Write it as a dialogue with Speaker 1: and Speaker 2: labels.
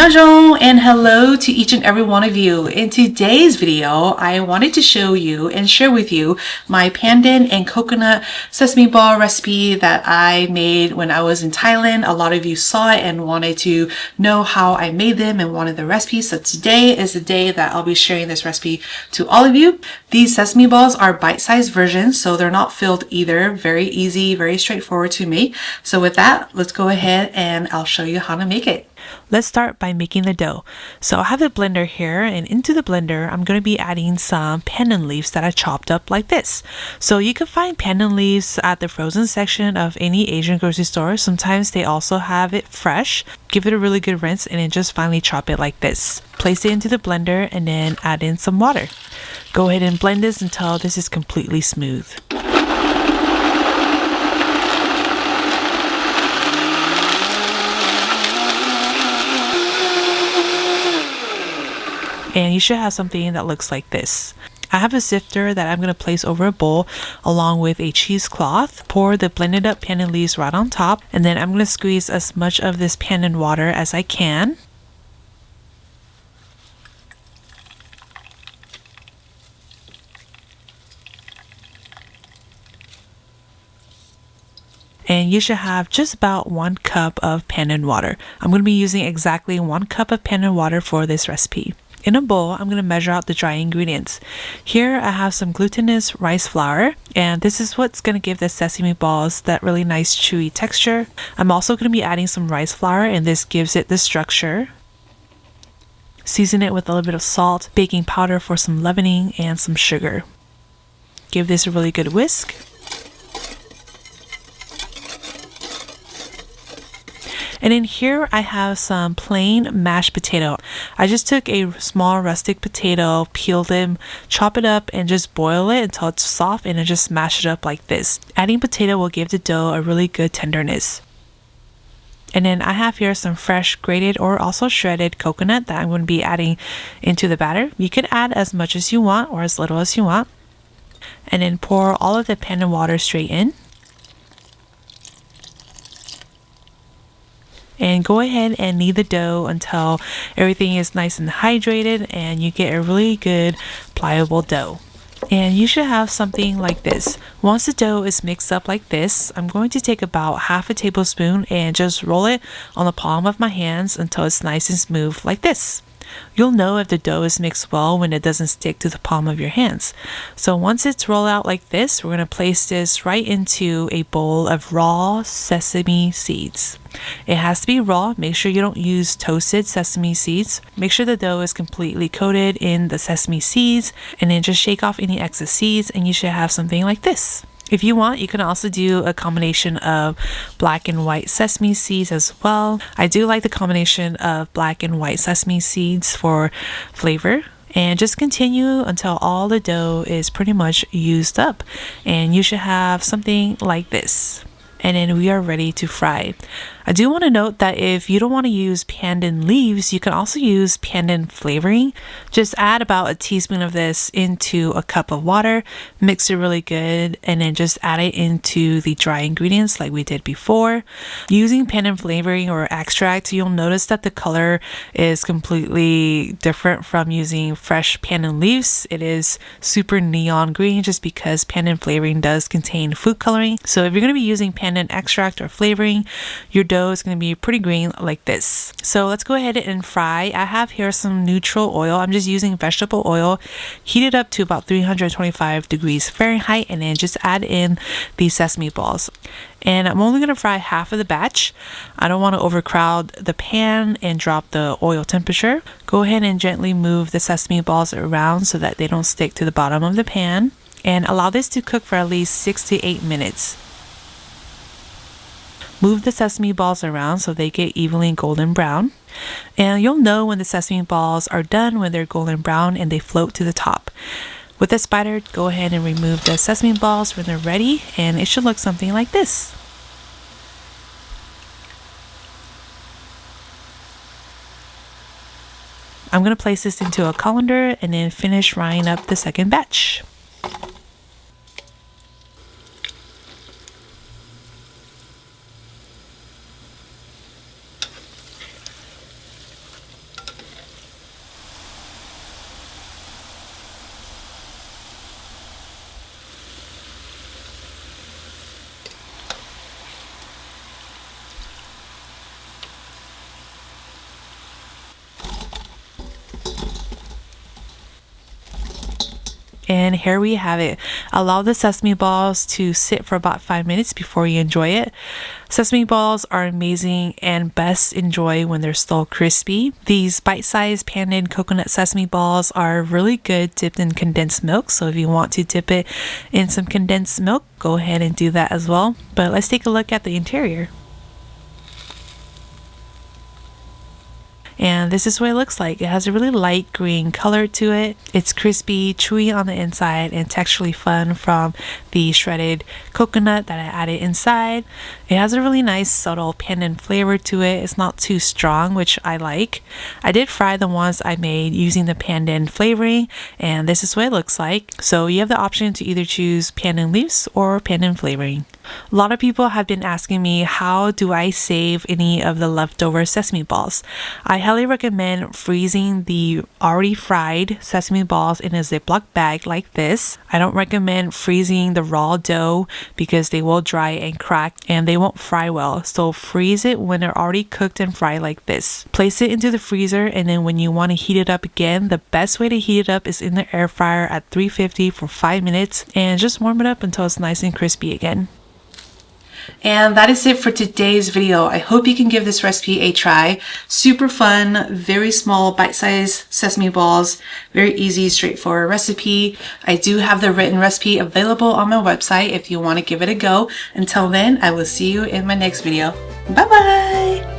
Speaker 1: Annyeonghaseyo and hello to each and every one of you. In today's video, I wanted to show you and share with you my pandan and coconut sesame ball recipe that I made when I was in Thailand. A lot of you saw it and wanted to know how I made them and wanted the recipe. So today is the day that I'll be sharing this recipe to all of you. These sesame balls are bite-sized versions, so they're not filled either. Very easy, very straightforward to make. So with that, let's go ahead and I'll show you how to make it. Let's start by making the dough. So I have a blender here, and into the blender I'm going to be adding some pandan leaves that I chopped up like this. So you can find pandan leaves at the frozen section of any Asian grocery store. Sometimes they also have it fresh. Give it a really good rinse and then just finely chop it like this. Place it into the blender and then add in some water. Go ahead and blend this until this is completely smooth. And you should have something that looks like this. I have a sifter that I'm going to place over a bowl along with a cheesecloth. Pour the blended up pandan leaves right on top, and then I'm going to squeeze as much of this pandan water as I can. And you should have just about 1 cup of pandan water. I'm going to be using exactly 1 cup of pandan water for this recipe. In a bowl, I'm going to measure out the dry ingredients. Here I have some glutinous rice flour, and this is what's going to give the sesame balls that really nice chewy texture. I'm also going to be adding some rice flour, and this gives it the structure. Season it with a little bit of salt, baking powder for some leavening, and some sugar. Give this a really good whisk. And in here I have some plain mashed potato. I just took a small rustic potato, peeled it, chop it up, and just boil it until it's soft, and then just mash it up like this. Adding potato will give the dough a really good tenderness. And then I have here some fresh grated or also shredded coconut that I'm going to be adding into the batter. You can add as much as you want or as little as you want. And then pour all of the pandan water straight in. And go ahead and knead the dough until everything is nice and hydrated and you get a really good pliable dough. And you should have something like this. Once the dough is mixed up like this, I'm going to take about half a tablespoon and just roll it on the palm of my hands until it's nice and smooth like this. You'll know if the dough is mixed well when it doesn't stick to the palm of your hands. So once it's rolled out like this, we're going to place this right into a bowl of raw sesame seeds. It has to be raw. Make sure you don't use toasted sesame seeds. Make sure the dough is completely coated in the sesame seeds, and then just shake off any excess seeds and you should have something like this. If you want, you can also do a combination of black and white sesame seeds as well. I do like the combination of black and white sesame seeds for flavor. And just continue until all the dough is pretty much used up. And you should have something like this. And then we are ready to fry. I do want to note that if you don't want to use pandan leaves, you can also use pandan flavoring. Just add about a teaspoon of this into a cup of water, mix it really good, and then just add it into the dry ingredients like we did before. Using pandan flavoring or extract, you'll notice that the color is completely different from using fresh pandan leaves. It is super neon green just because pandan flavoring does contain food coloring. So if you're going to be using pandan extract or flavoring, your dough is going to be pretty green like this. So let's go ahead and fry. I have here some neutral oil. I'm just using vegetable oil. Heat it up to about 325 degrees Fahrenheit and then just add in the sesame balls. And I'm only going to fry half of the batch. I don't want to overcrowd the pan and drop the oil temperature. Go ahead and gently move the sesame balls around so that they don't stick to the bottom of the pan. And allow this to cook for at least 6 to 8 minutes. Move the sesame balls around so they get evenly golden brown. And you'll know when the sesame balls are done when they're golden brown and they float to the top. With a spider, go ahead and remove the sesame balls when they're ready, and it should look something like this. I'm going to place this into a colander and then finish frying up the second batch. And here we have it. Allow the sesame balls to sit for about 5 minutes before you enjoy it. Sesame balls are amazing and best enjoyed when they're still crispy. These bite-sized pandan coconut sesame balls are really good dipped in condensed milk. So if you want to dip it in some condensed milk, go ahead and do that as well. But let's take a look at the interior. And this is what it looks like. It has a really light green color to it. It's crispy, chewy on the inside, and texturally fun from the shredded coconut that I added inside. It has a really nice subtle pandan flavor to it. It's not too strong, which I like. I did fry the ones I made using the pandan flavoring, and this is what it looks like. So you have the option to either choose pandan leaves or pandan flavoring. A lot of people have been asking me, how do I save any of the leftover sesame balls? I highly recommend freezing the already fried sesame balls in a Ziploc bag like this. I don't recommend freezing the raw dough because they will dry and crack and they won't fry well. So freeze it when they're already cooked and fried like this. Place it into the freezer, and then when you want to heat it up again, the best way to heat it up is in the air fryer at 350 for 5 minutes and just warm it up until it's nice and crispy again. And that is it for today's video. I hope you can give this recipe a try. Super fun, very small bite-sized sesame balls, very easy, straightforward recipe. I do have the written recipe available on my website if you want to give it a go. Until then, I will see you in my next video. Bye bye!